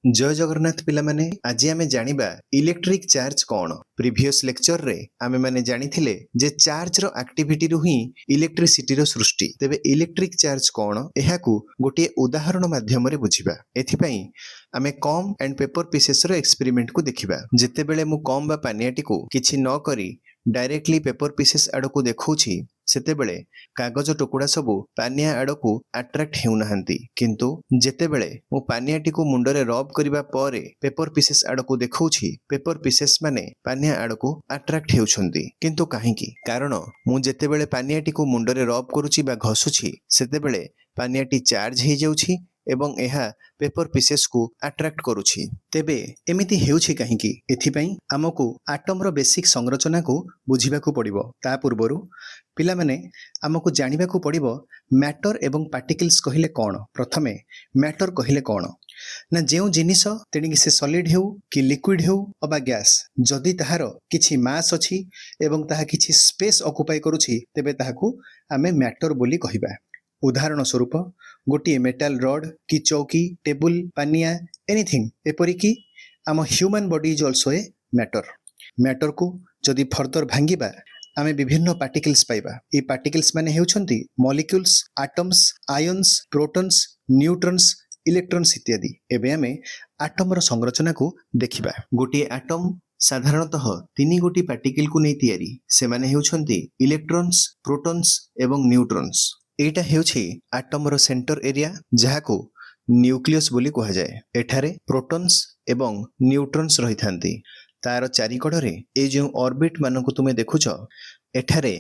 जय जगन्नाथ पिला माने आज आमे जानिबा इलेक्ट्रिक चार्ज कौन। प्रीवियस लेक्चर रे आमे माने जानिथिले जे चार्ज रो एक्टिविटी रु ही इलेक्ट्रिसिटी रो सृष्टि। तेबे इलेक्ट्रिक चार्ज कौन एहाकू गोटे उदाहरण माध्यम रे बुझिबा। एथि पई आमे कॉम एंड पेपर पीसेस रो एक्सपेरिमेंट को देखिबा। जेते बेले मु कॉम बा पानियाटी को किछि न करी डायरेक्टली पेपर पीसेस आडको देखौछि सेते बेले कागज टुकुड़ा सबु पानिया आडको अट्रैक्ट हेउ नहंती, किंतु जेते बेले मु पानियाटी को मुंडरे रब करिबा परे पेपर पीसेस आडको देखौछि पेपर पीसेस माने पानिया आडको अट्रैक्ट हेउछंती। किंतु काहेकि कारण मु जेते बेले पानियाटी को मुंडरे रब करूछि बा घसुछि सेते बेले पानियाटी चार्ज हे जाउछि एवं एहा पेपर पीसेस को अट्रैक्ट करूछि। तेबे एमिति हेउछि काहेकि एथि पई हमकु एटम रो बेसिक संरचना को बुझिबा को पड़िबो। ता पूर्वरु पिला माने हमकु जानिबा को पड़िबो मैटर एवं पार्टिकल्स कहिले कोन। प्रथमे मैटर कहिले कोन ना जेउ जिनिस तेणिक से सॉलिड हेउ कि लिक्विड हेउ अबा गैस जदि ताहार किछि मास अछि एवं ताहा किछि स्पेस ऑक्युपाई करूछि तेबे ताहाकू आमे मैटर बोली कहिबा। उदाहरण स्वरूप गोटे मेटल रॉड कि चौकी टेबुल पानिया एनीथिंग एपरि कि आम human body is also a matter. Matter को जदि फर्दर भांगिबा आमे विभिन्न पार्टिकल्स पाइबा। ए पार्टिकल्स माने हेउछंती molecules, atoms, ions, protons, neutrons, electrons इत्यादि। एबे आमे एटम रो संरचना को देखिबा। गोटे एटम साधारणतः तीन गोटी पार्टिकल को नै तयारी। से माने हेउछंती इलेक्ट्रॉन्स, प्रोटॉन्स एवं न्यूट्रॉन्स। एटा हेउछि एटम रो सेंटर एरिया जहाको न्यूक्लियस बोली कहा जाए। एठारे प्रोटॉन्स एवं न्यूट्रॉन्स रही थांती। तार चारिकड़े ए जो ऑर्बिट मानक तुमे देखुछ एठारे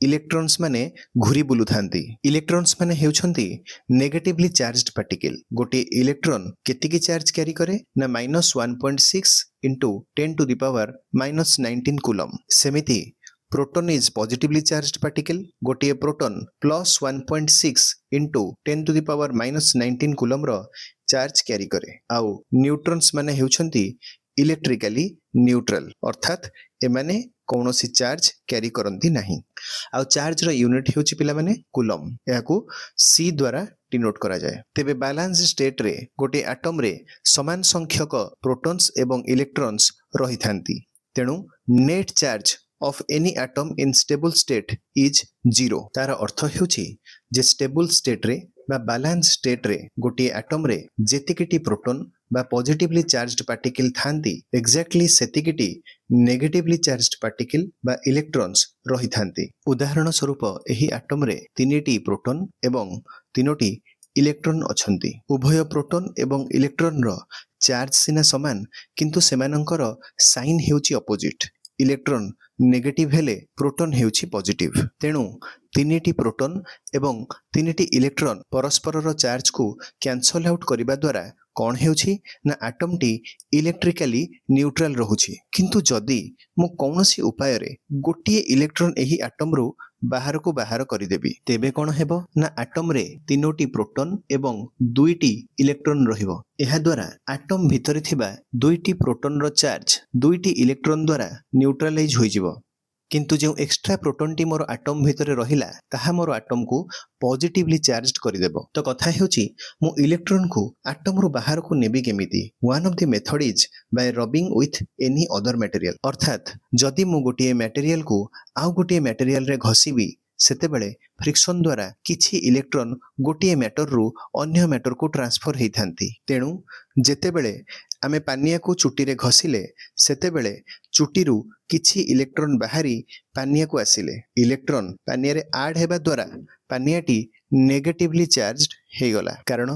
इलेक्ट्रॉन्स माने घुरी बुलु थांती। इलेक्ट्रॉन्स माने हेउछंती नेगेटिवली चार्ज्ड पार्टिकल। गोटे इलेक्ट्रॉन केतिकी चार्ज कैरी करे ना -1.6 × 10⁻⁻19 कूलम। सेमिति proton is positively charged particle. गोटे प्रोटॉन +1.6 × 10⁻⁻19 कूलम रो चार्ज कैरी करे। आउ न्यूट्रॉन्स माने हेउछंती इलेक्ट्रिकली न्यूट्रल, अर्थात एमाने कौनसी चार्ज कैरी करंती नहीं। आउ चार्ज रो यूनिट हेउछि पिला माने कूलम। याकू C द्वारा डिनोट करा जाए। तेबे बैलेंस स्टेट रे गोटे एटम रे समान संख्यक प्रोटॉन्स एवं इलेक्ट्रॉन्स रही थांती। तेणु net charge of any atom in stable state is 0। तार अर्थ हेउछि जे स्टेबल स्टेट रे बा बैलेंस स्टेट रे गोटे एटम रे जेतिकिटी प्रोटॉन बा पॉजिटिवली चार्ज्ड पार्टिकल थांती एक्जेक्टली सेतिकिटी नेगेटिवली चार्ज्ड पार्टिकल बा इलेक्ट्रॉन्स रही थांती। उदाहरण स्वरूप एही एटम रे 3टी प्रोटॉन एवं 3टी इलेक्ट्रॉन अछंती। उभय प्रोटॉन एवं इलेक्ट्रॉन रो चार्ज सिना समान किंतु सेमानंकर साइन हेउछि अपोजिट। इलेक्ट्रॉन नेगेटिव हेले प्रोटॉन हेउछि पॉजिटिव। तेणु 3टी प्रोटॉन एवं 3टी इलेक्ट्रॉन परस्पर रो चार्ज को कैंसल आउट करिबा द्वारा कौन हेउछि ना एटम टी इलेक्ट्रिकली न्यूट्रल रहुछि। किंतु जदि मु कौनसी उपाय रे गोटे इलेक्ट्रॉन एही एटम रो बाहर को बाहर करिदेबी तेबे कौन हेबो ना एटम रे 3टी प्रोटॉन एवं 2टी इलेक्ट्रॉन रहिबो। एहा द्वारा एटम भितरे थिबा 2टी प्रोटॉन रो चार्ज 2टी इलेक्ट्रॉन द्वारा न्यूट्रलाइज होई जिवो। किंतु जो एक्स्ट्रा प्रोटॉन टी मोर एटम भितरे रहिला ताहा मोर एटम को पॉजिटिवली चार्ज्ड करिदेबो। तो कथा हेउछि मु इलेक्ट्रॉन को एटम रो बाहर को नेबी केमिति। One of the method is by rubbing with any other material. अर्थात जदि मु गोटे मटेरियल को आउ गोटे मटेरियल रे घसीबी सेते बेले फ्रिक्शन द्वारा किछि इलेक्ट्रॉन गोटे मैटर रु अन्य मैटर को ट्रांसफर हेइ थांती। तेणु जेते बेले आमे पानिया को चुटी रे घसिले सेते बेले चुटी रु किछि इलेक्ट्रॉन बाहरी पानिया को आसिले इलेक्ट्रॉन पानिया रे ऐड हेबा द्वारा पानियाटी नेगेटिवली चार्ज्ड हे गला। कारण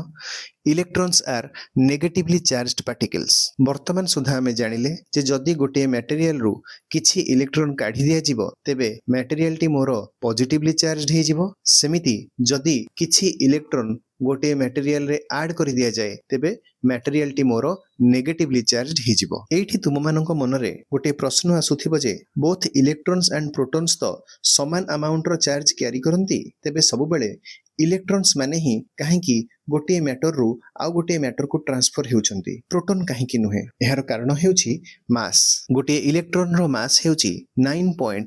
electrons are negatively charged particles. वर्तमान सुधा हमें जानिले जे जदि गोटे मटेरियल रु किछि इलेक्ट्रॉन काढी दिया जिवो तेबे मटेरियल टी मोर पॉजिटिवली चार्ज्ड हे जिवो। सेमिति जदि किछि इलेक्ट्रॉन गोटे मटेरियल रे ऐड कर दिया जाए तेबे मटेरियल टी मोर नेगेटिवली चार्ज्ड हे जिवो। एठी तुम मानक मनरे गोटे प्रश्न आसुथिबो जे बोथ इलेक्ट्रॉन्स एंड प्रोटॉन्स तो समान अमाउंट रो चार्ज कैरी करंती तेबे सब बेले इलेक्ट्रॉन्स माने ही काहेकि गोटे मैटर रु आउ गोटे मैटर को ट्रांसफर हेउछंती, प्रोटॉन काहेकि नुहे। एहार कारण हेउछि मास। गोटे इलेक्ट्रॉन रो मास हेउछि 9.109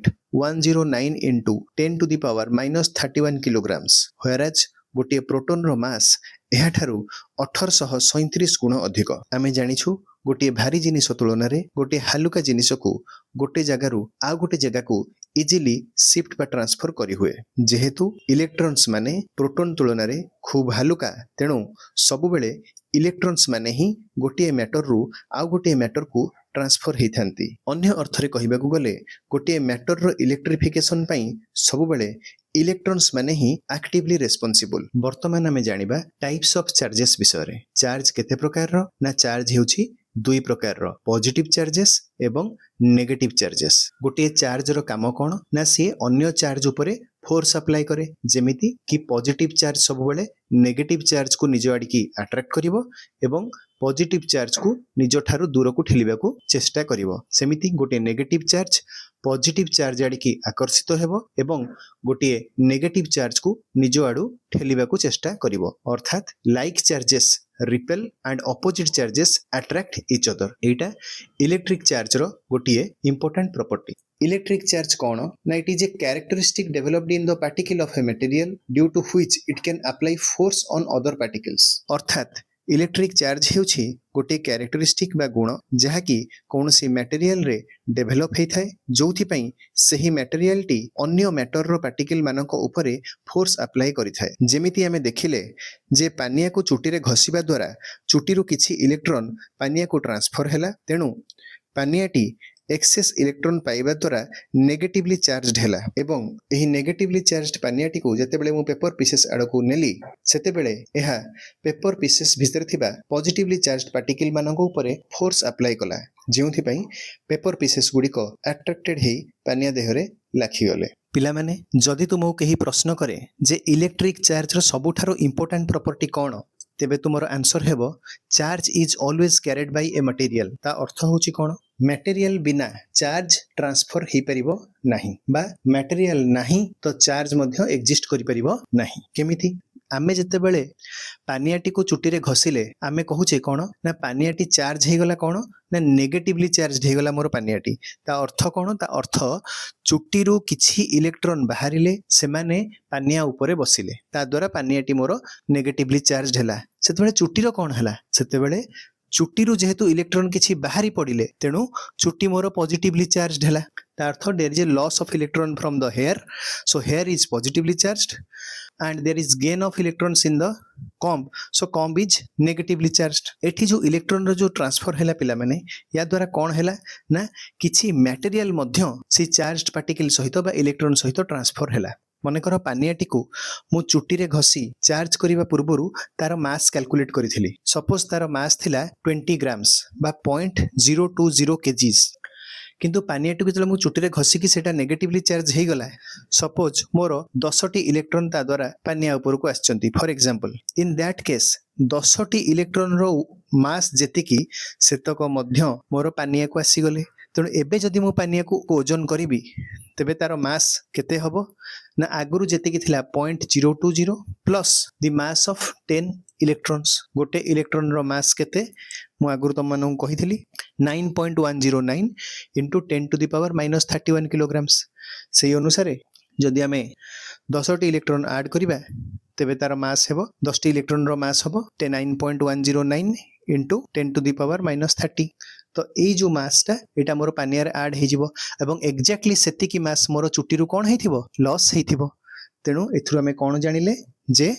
× 10⁻³ किलोग्राम्स, whereas गोटे प्रोटोन रो मास एहाठारु 1837 गुण अधिक। आमे जानिछु गोटे भारी जिनिस तुलन रे गोटे हालुका जिनिस को गोटे जगारु आ गोटे जगह को इजिली शिफ्ट बा ट्रांसफर करी हुए। जेहेतु इलेक्ट्रॉन्स माने प्रोटोन तुलन रे खूब हालुका, तेणु सबु बेले इलेक्ट्रॉन्स माने ही गोटे मैटर रु आ गोटे मैटर को ट्रांसफर हेई थांती। अन्य अर्थ रे कहिबाकू गले गोटे मैटर रो इलेक्ट्रिफिकेशन पई सबु बेले इलेक्ट्रॉन्स माने ही एक्टिवली रेस्पोंसिबल। वर्तमान आमे जानिबा टाइप्स ऑफ चार्जेस विषय रे। चार्ज केते प्रकार रो ना चार्ज हेउची दुई प्रकार रो, पॉजिटिव चार्जेस एवं नेगेटिव चार्जेस। गोटे चार्ज रो काम कोन ना से अन्य चार्ज उपरे फोर्स अप्लाई करे, जेमिति कि पॉजिटिव चार्ज सब बेले नेगेटिव चार्ज को निज आड़ी की अट्रैक्ट करिवो एवं पॉजिटिव चार्ज को निज ठारू दूर को ठेलिबा को चेष्टा करिवो। सेमिति गोटे नेगेटिव चार्ज पॉजिटिव चार्ज आड़ी की आकर्षित हेबो एवं गोटे नेगेटिव चार्ज को निज आड़ू ठेलिबा को चेष्टा करिवो। अर्थात like charges repel and opposite charges attract each other. Etah electric charge रो गोटे इंपोर्टेंट प्रॉपर्टी। Electric charge कौन ना it is a characteristic developed in the particle of a material due to which it can apply force on other particles। अर्थात electric charge हेउछि गोटे characteristic बा गुण जहाँकि कौनसी material रे डेभलप होता है, जोथि पई सही मटेरियल टी अन्य मैटर रो पार्टिकल मानक उपरे फोर्स अप्लाई करिथाय। जेमिति आमे देखिले जे पानिया को चुटी रे घसीबा द्वारा चुटी रो किछि इलेक्ट्रॉन पानिया को ट्रांसफर हैला, तेणु पानियाटी एक्सेस इलेक्ट्रॉन पाइबा द्वारा नेगेटिवली चार्जड हैला एवं एही नेगेटिवली चार्जड पानियाटी को जेतेबेले मु पेपर पीसेस आडको नेली सेतेबेले एहा पेपर पीसेस भितर थिबा पॉजिटिवली चार्जड पार्टिकल मानक उपरे फोर्स अप्लाई कला, जेउथि पई पेपर पीसेस गुडी को अट्रैक्टेड हेई पानिया देहरे लाखी गले। पिला माने जदि तुमको केही प्रश्न करे जे इलेक्ट्रिक चार्ज रो सबुठारो इंपोर्टेंट प्रॉपर्टी कोन, तेबे तुमर आंसर हेबो charge is always carried by a material. ता अर्थ होची कोन, मटेरियल बिना चार्ज ट्रांसफर ही परिबो नाही बा मटेरियल नाही तो चार्ज मध्य एग्जिस्ट करि परिबो नाही। केमिति आमे जते बेले पानियाटी को चुटी रे घसिले आमे कहूचे कोन ना पानियाटी चार्ज हे गला कोन ना नेगेटिवली चार्ज हे गला मोर पानियाटी। ता अर्थ कोन, ता अर्थ चुटी रु किछि इलेक्ट्रॉन बाहरिले से माने पानिया ऊपरे बसिले ता द्वारा पानियाटी मोर नेगेटिवली चार्ज हैला। सेते बेले चुटी रो कोन हैला, सेते बेले चुटी रु जेहेतु इलेक्ट्रॉन किछि बाहरी पडिले तेनु चुटी मोर पॉजिटिवली चार्जड हैला। ता अर्थ there is a loss of electron from the hair, so hair is positively charged and there is gain of electrons in the comb, so comb is negatively charged। एठी जो electron रो जो transfer हैला पिला माने या द्वारा कोन हैला ना किछि मटेरियल मध्य से चार्जड पार्टिकल सहित बा इलेक्ट्रॉन सहित ट्रांसफर हैला। मने कर पानियाटी को मु चुटी रे घसी चार्ज करिवा पूर्वरु तार मास कैलकुलेट करिथिली। सपोज तार मास थिला 20 ग्राम्स बा 0.020 केजीस, किंतु पानियाटी को मु चुटी रे घसी की सेटा नेगेटिवली चार्ज हे गला। सपोज मोर 10टी इलेक्ट्रॉन ता द्वारा पानिया ऊपर को आछंती, for example in that case 10टी इलेक्ट्रॉन रो मास जेतिकी सेतक मध्य मोर पानिया को आसी गले। तेणु एबे जदि मु पानिया को ओजन करिवि तेबे तार मास केते हबो ना आगुरु जेतिकी थिला 0.020 plus the mass of 10 electrons. गोटे इलेक्ट्रॉन रो मास केते मु आगुरु तुम मानन कहिथिली 9.109 into 10 to the power -31 kilograms. सेही अनुसार जदि आमे 10टी इलेक्ट्रॉन ऐड करिबा तेबे तार मास हेबो 10टी इलेक्ट्रॉन रो मास हेबो 9.109 इंटू 10 टू द पावर -30। तो एई जो मास टा एटा मोर पानिया रे ऐड हे जिवो एवं एग्जैक्टली सेति की मास मोर चुटी रु कोन हेथिबो लॉस हेथिबो। तेणु एथुर आमे कोन जानिले जे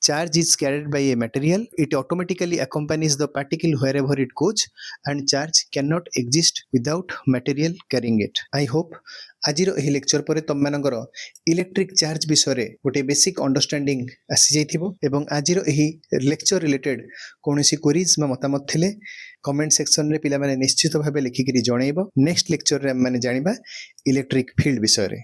charge is carried by a material, it automatically accompanies the particle wherever it goes and charge cannot exist without material carrying it। I hope आज एही लेक्चर पर तुम मानकर इलेक्ट्रिक चार्ज विषय रे गोटे बेसिक अंडरस्टैंडिंग आसी जाइथिबो एवं आज एही लेक्चर रिलेटेड कोनोसी क्वेरीज मा मतामत थिले कमेंट सेक्शन रे पिला माने निश्चित भाबे लिखि करी जणैबो। नेक्स्ट लेक्चर रे माने जानिबा इलेक्ट्रिक फील्ड विषय रे।